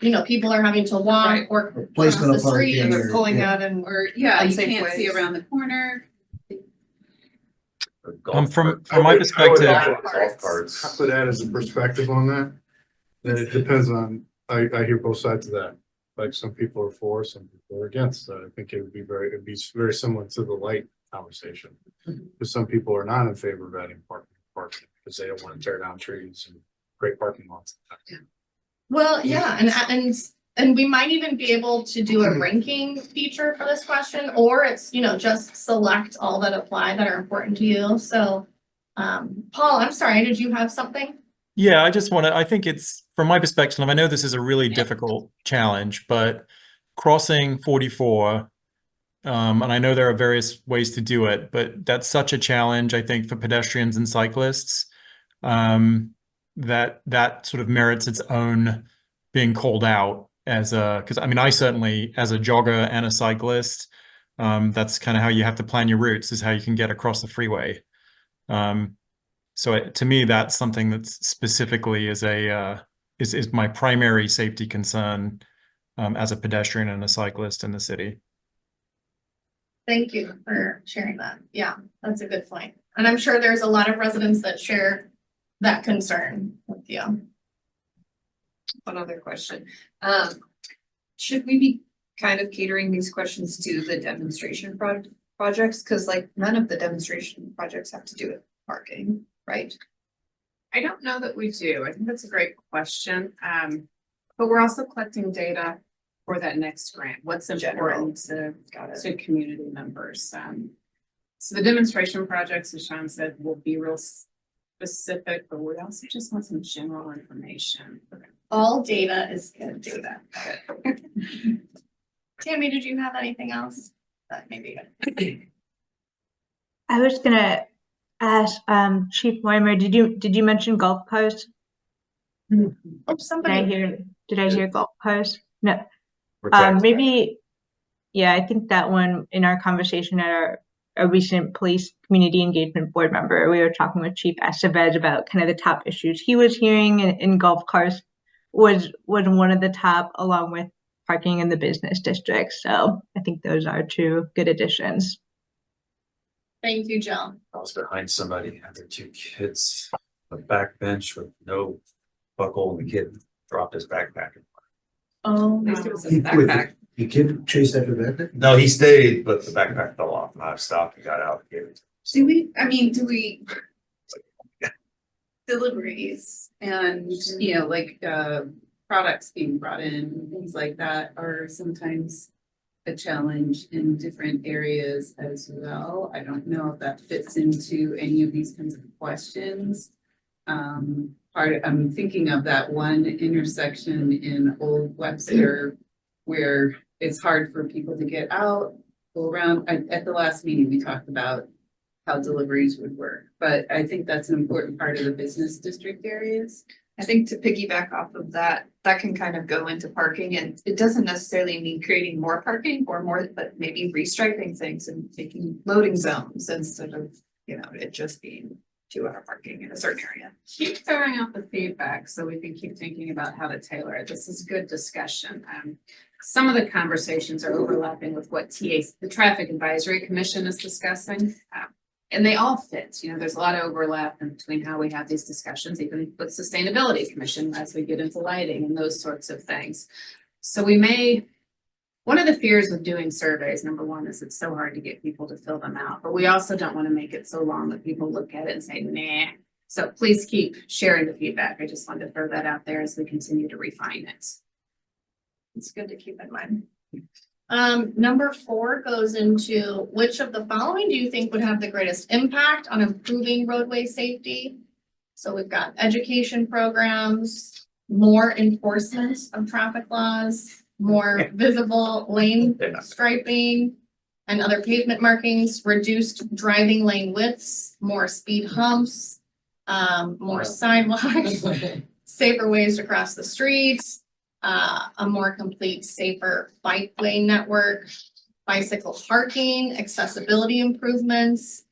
you know, people are having to walk Right. or cross Placement the of parking street. And they're or- pulling yeah. out and, Or, yeah, you Unsafe can't see ways. around the corner. From my perspective, I Golf carts. put that as a perspective on that. And it depends on, I hear both sides of that. Like some people are for, some people are against. I think it'd be very similar to the light conversation. Because some people are not in favor of adding parking because they don't want to tear down trees and great parking lots. Well, yeah, and we might even be able to do a ranking feature for this question, or it's, you know, just select all that apply that are important to you. So, Paul, I'm sorry, did you have something? yeah, I just want to, I think it's, from my perspective, I know this is a really difficult challenge, but crossing 44, and I know there are various ways to do it, but that's such a challenge, I think, for pedestrians and cyclists, that sort of merits its own being called out as because I mean, I certainly, as a jogger and a cyclist, that's kind of how you have to plan your routes, is how you can get across the freeway. So to me, that's something that specifically is is my primary safety concern as a pedestrian and a cyclist in the city. Thank you for sharing that. Yeah, that's a good point. And I'm sure there's a lot of residents that share that concern with you. one other question. Should we be kind of catering these questions to the demonstration projects? Cause like none of the demonstration projects have to do with parking, right? I don't know that we do. I think that's a great question. But we're also collecting data for that next grant. What's important to community members? So the demonstration projects, as Sean said, will be real specific, but we also just want some general information. All data is good data. Tammy, did you have anything else? That may be good. I was gonna ask, Chief Weimer, did you mention golf carts? Oh, Did I hear golf carts? No. Protect. Maybe, yeah, I think that one in our conversation at our recent police community engagement board member, we were talking with Chief Estevez about kind of the top issues he was hearing in golf carts was one of the top, along with parking in the business district. So I think those are 2 good additions. Thank you, Jill. I was behind somebody, had their 2 kids, on the back bench with no buckle, and the kid dropped his backpack. Oh, At least it was a Wait, backpack. the kid chased after that? No, he stayed, but the backpack fell off, and I stopped and got out and gave it to him. Do we deliveries and, you know, like, products being brought in, things like that are sometimes a challenge in different areas as well. I don't know if that fits into any of these kinds of questions. I'm thinking of that one intersection in Old Webster where it's hard for people to get out, go around. At the last meeting, we talked about how deliveries would work, but I think that's an important part of the business district areas. I think to piggyback off of that, that can kind of go into parking, and it doesn't necessarily mean creating more parking or more, but maybe restriping things and making loading zones instead of, you know, it just being 2-hour parking in a certain area. Keep throwing out the feedback so we can keep thinking about how to tailor it. This is good discussion. Some of the conversations are overlapping with what the Traffic Advisory Commission is discussing. And they all fit, you know, there's a lot of overlap in between how we have these discussions, even with Sustainability Commission as we get into lighting and those sorts of things. So one of the fears with doing surveys, number one, is it's so hard to get people to fill them out, but we also don't want to make it so long that people look at it and say, nah. So please keep sharing the feedback. I just wanted to throw that out there as we continue to refine it. it's good to keep in mind. Number 4 goes into which of the following do you think would have the greatest impact on improving roadway safety? So we've got education programs, more enforcement of traffic laws, more visible lane striping and other pavement markings, reduced driving lane widths, more speed humps, more sidewalks, safer ways to cross the streets, a more complete, safer bike lane network, bicycle parking, accessibility improvements.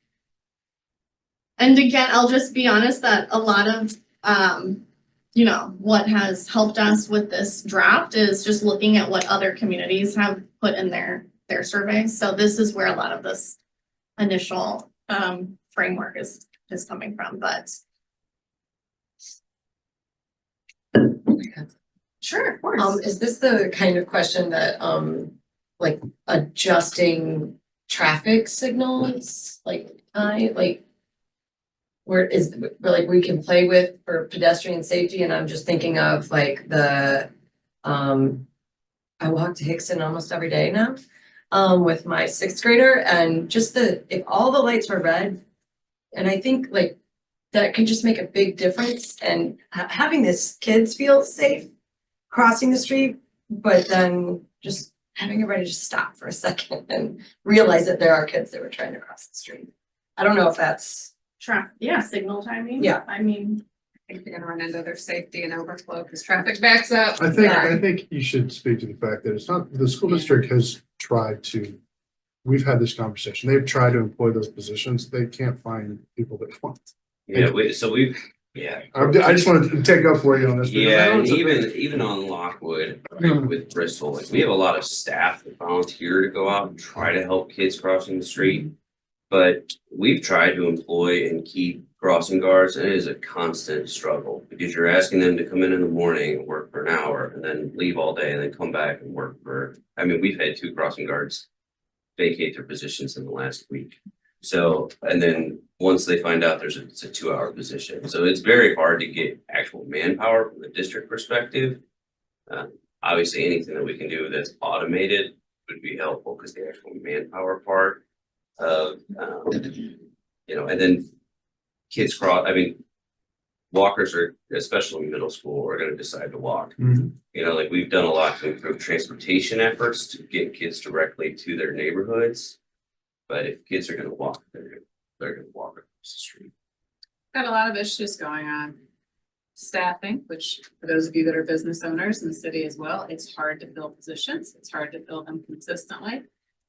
And again, I'll just be honest that a lot of, you know, what has helped us with this draft is just looking at what other communities have put in their surveys. So this is where a lot of this initial framework is coming from, but. Sure, of course. Is this the kind of question that, like adjusting traffic signals, where we can play with for pedestrian safety? And I'm just thinking of like I walk to Hickson almost every day now, with my 6th grader, and just if all the lights were red, and I think like that could just make a big difference, and having this kids feel safe crossing the street, but then just having everybody just stop for a second and realize that there are kids that were trying to cross the street. I don't know if that's signal timing. Yeah. I mean, I think you're gonna run into their safety and overflow because traffic backs up. I think you should speak to the fact that it's not, the school district has tried to, we've had this conversation. They've tried to employ those positions. They can't find people that want. Yeah, I just wanted to take up for you on this. because I Yeah, know and it's a- even on Lockwood, right, with Bristol, like we have a lot of staff that volunteer to go out and try to help kids crossing the street. But we've tried to employ and keep crossing guards, and it is a constant struggle because you're asking them to come in the morning and work for an hour and then leave all day and then come back and work for, I mean, we've had 2 crossing guards vacate their positions in the last week. So, and then once they find out it's a 2-hour position. So it's very hard to get actual manpower from the district perspective. Obviously, anything that we can do that's automated would be helpful because the actual manpower part of, you know, and then kids walkers are, especially in middle school, are gonna decide to walk. Mhm. You know, like we've done a lot to improve transportation efforts to get kids directly to their neighborhoods. But if kids are gonna walk, they're gonna walk across the street. Got a lot of issues going on. Staffing, which for those of you that are business owners in the city as well, it's hard to fill positions. It's hard to fill them consistently.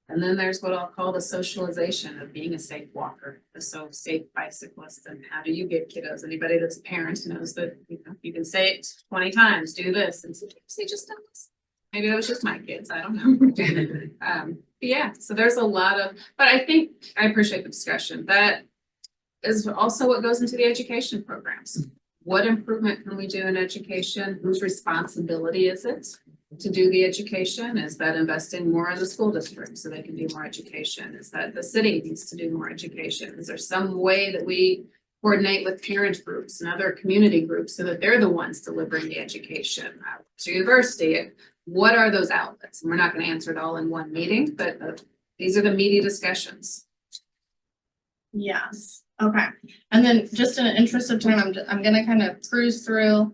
And then there's what I'll call the socialization of being a safe walker, a safe bicyclist. And how do you get kiddos? Anybody that's a parent knows that, you know, you can say it 20 times, do this, and sometimes they just don't listen. Maybe that was just my kids, I don't know. But yeah, so there's a lot of, but I think I appreciate the discussion. That is also what goes into the education programs. What improvement can we do in education? Whose responsibility is it to do the education? Is that investing more in the school district so they can do more education? Is that the city needs to do more education? Is there some way that we coordinate with parent groups and other community groups so that they're the ones delivering the education? To university, what are those outlets? And we're not going to answer it all in one meeting, but these are the meaty discussions. yes, okay. And then just in the interest of time, I'm gonna kind of cruise through.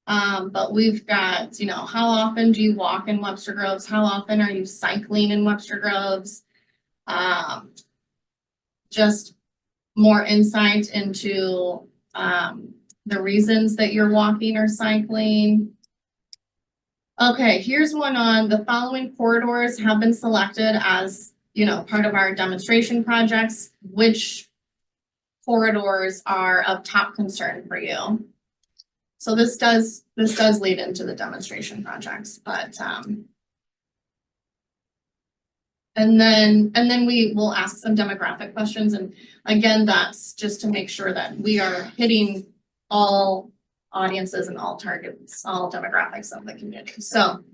But we've got, you know, how often do you walk in Webster Groves? How often are you cycling in Webster Groves? Just more insight into the reasons that you're walking or cycling. Okay, here's one on the following corridors have been selected as, you know, part of our demonstration projects. Which corridors are of top concern for you? So this does lead into the demonstration projects, but and then we will ask some demographic questions, and again, that's just to make sure that we are hitting all audiences and all targets, all demographics of the community. So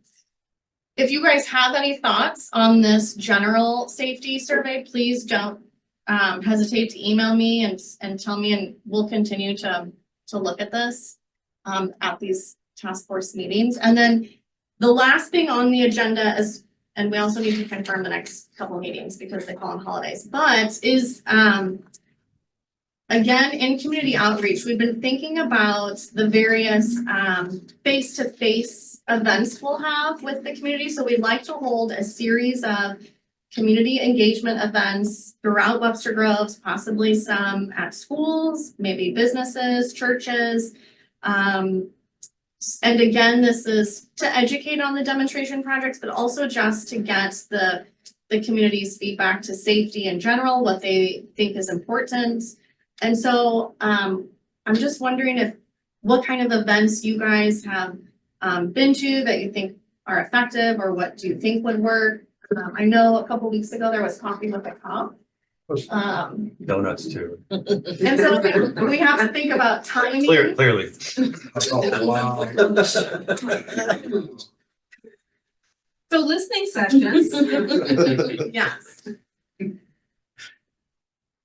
if you guys have any thoughts on this general safety survey, please don't hesitate to email me and tell me, and we'll continue to look at this at these task force meetings. And then the last thing on the agenda is, and we also need to confirm the next couple meetings because they fall on holidays, but is, again, in community outreach, we've been thinking about the various, face-to-face events we'll have with the community. So we'd like to hold a series of community engagement events throughout Webster Groves, possibly some at schools, maybe businesses, churches. And again, this is to educate on the demonstration projects, but also just to get the community's feedback to safety in general, what they think is important. And so I'm just wondering what kind of events you guys have been to that you think are effective, or what do you think would work? I know a couple weeks ago there was Coffee with a Cup. Donuts too. And so we have to think about timing. Clearly. So listening sessions. Yes.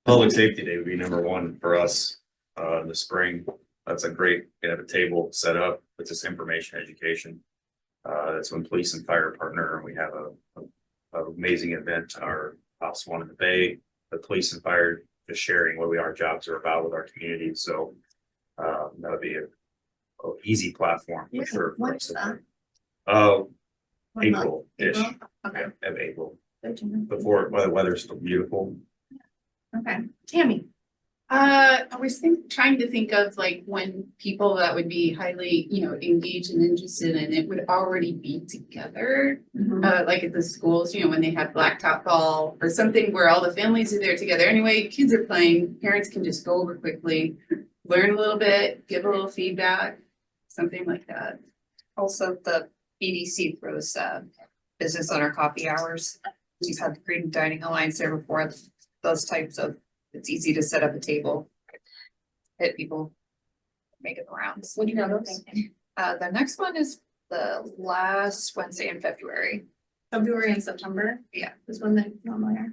Public Safety Day would be number one for us, in the spring. That's a great, we have a table set up with this information education. That's when police and fire partner, and we have a amazing event, our House One in the Bay, the police and fire just sharing what our jobs are about with our community. So that would be a easy platform for sure. For us. April-ish. Okay. Of April. Good to know. Before the weather's still beautiful. Okay, Tammy. I was trying to think of like when people that would be highly, engaged and interested, and it would already be together. Like at the schools, when they have blacktop ball or something where all the families are there together. Anyway, kids are playing, parents can just go over quickly, learn a little bit, give a little feedback, something like that. Also, the BDC throws business owner coffee hours. We've had the Green Dining Alliance there before. Those types of, it's easy to set up a table, hit people, make it the rounds. What do you know those? The next one is the last Wednesday in February. February and September? Yeah. Is when they normally are.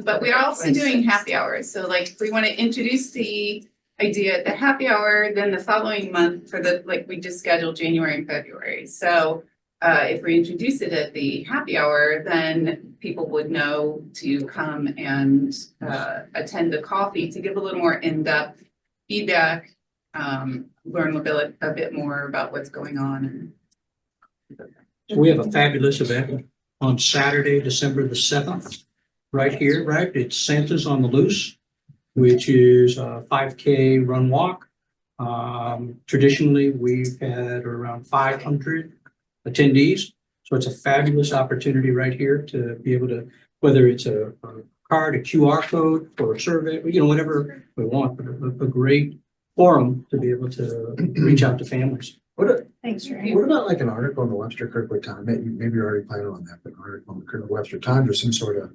But we're also doing happy hours. So like we want to introduce the idea at the happy hour, then the following month for we just scheduled January and February. So if we introduce it at the happy hour, then people would know to come and attend the coffee to give a little more in-depth feedback, learn a bit more about what's going on. We have a fabulous event on Saturday, December the 7th, right here, right? It's Santa's on the Loose, which is a 5K run walk. Traditionally, we've had around 500 attendees. So it's a fabulous opportunity right here to be able to, whether it's a card, a QR code, or a survey, whatever we want, but a great forum to be able to reach out to families. Thanks, Ray. What about like an article in the Webster Kirkwood Times? Maybe you're already planning on that, but an article in the Kirkwood Webster Times or some sort of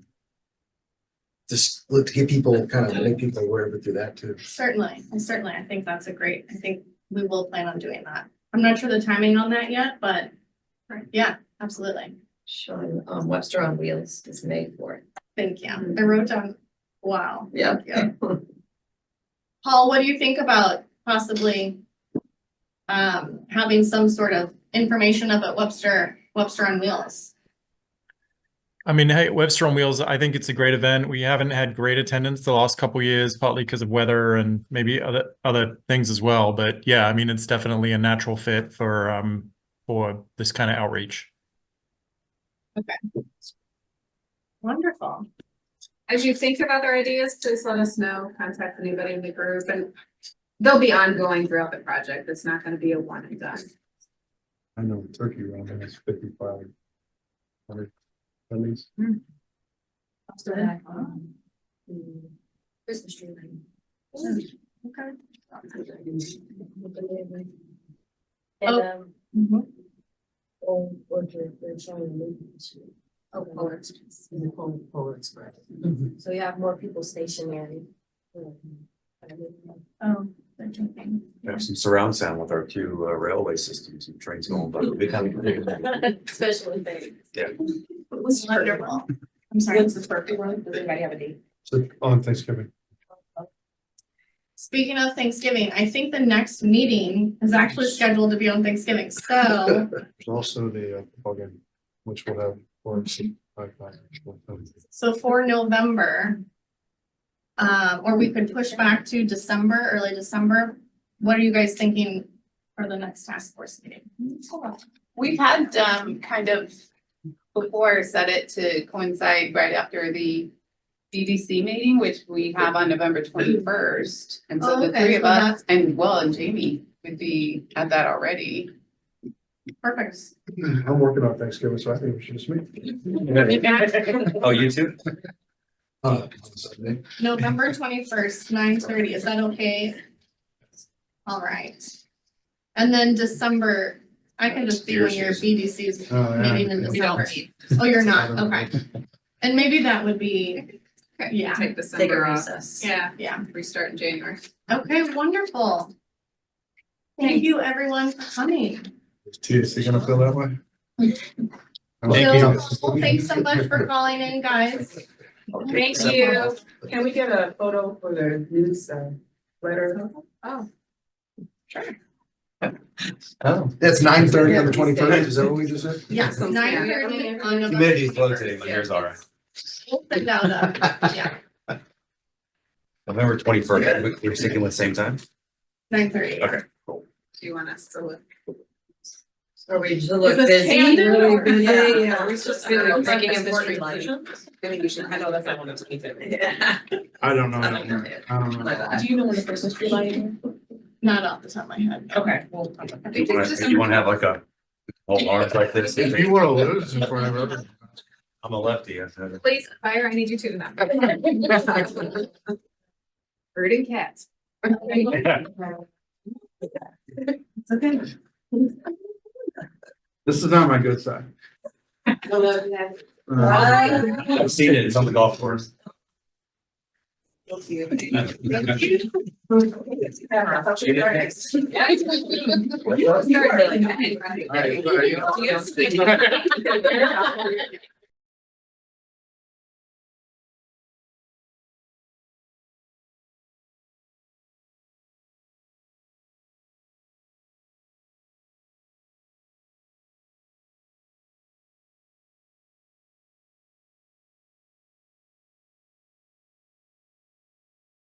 just to get people, kind of make people aware of it through that too. Certainly. I think that's I think we will plan on doing that. I'm not sure the timing on that yet, but yeah, absolutely. Showing Webster on Wheels is May 4th. Thank you. I wrote down, wow. Yeah. Paul, what do you think about possibly having some sort of information up at Webster on Wheels? I mean, hey, Webster on Wheels, I think it's a great event. We haven't had great attendance the last couple of years, partly because of weather and maybe other things as well. But yeah, I mean, it's definitely a natural fit for this kind of outreach. Okay. Wonderful. As you think of other ideas, please let us know, contact anybody in the group, and they'll be ongoing throughout the project. It's not going to be a one and done. I know turkey round has 5,500 attendees. Christmas tree. Okay. And Mhm. Polar Express. So you have more people stationary. Oh, they're joking. Have some surround sound with our two railway systems and trains going by. It'll be kind of Special things. Yeah. Wonderful. I'm sorry. When's the birthday one? Does anybody have a date? So on Thanksgiving. Speaking of Thanksgiving, I think the next meeting is actually scheduled to be on Thanksgiving. So There's also the football game, which will have So for November, or we could push back to December, early December. What are you guys thinking for the next task force meeting? We had kind of before set it to coincide right after the DDC meeting, which we have on November 21st. And so Oh, the okay, three of so us and Jamie would be at that already. Perfect. I'm working on Thanksgiving, so I think we should just meet. Oh, you too? November 21st, 9:30, is that okay? All right. And then December, I can just be when your BDC's Oh, yeah. meeting in We don't December. meet. Oh, you're not, okay. And maybe that would be, yeah, Take Take a December off. recess. Yeah, yeah. restart in January. Okay, wonderful. Thank you everyone for coming. Is TSC gonna feel that way? Jill, thanks so much for calling in, guys. Thank you. Can we get a photo for the news letter? Oh. Oh, that's 9:30 on the 21st, is that what we just said? Yes, 9:30 on November. Humidity's low today, my hair's all right. We'll send out yeah, November 21st, we're sticking with same time? 9:30. Okay. Do you want us to look? Are we to look Is this busy? candid Really or- busy? Yeah. Are we just really making important decisions? decisions? I think we should, I know that's not one of the. Yeah. I don't know. I don't know. I don't know. Do you know when the Christmas tree lighting? Not off the top of my head. Okay, well. You wanna have like a whole arms like this? If you wanna lose in front of everyone. I'm a lefty. I said. Please, fire, I need you to now. Herding cats. It's okay. This is not my good side. I've seen it, it's on the golf course. Yeah.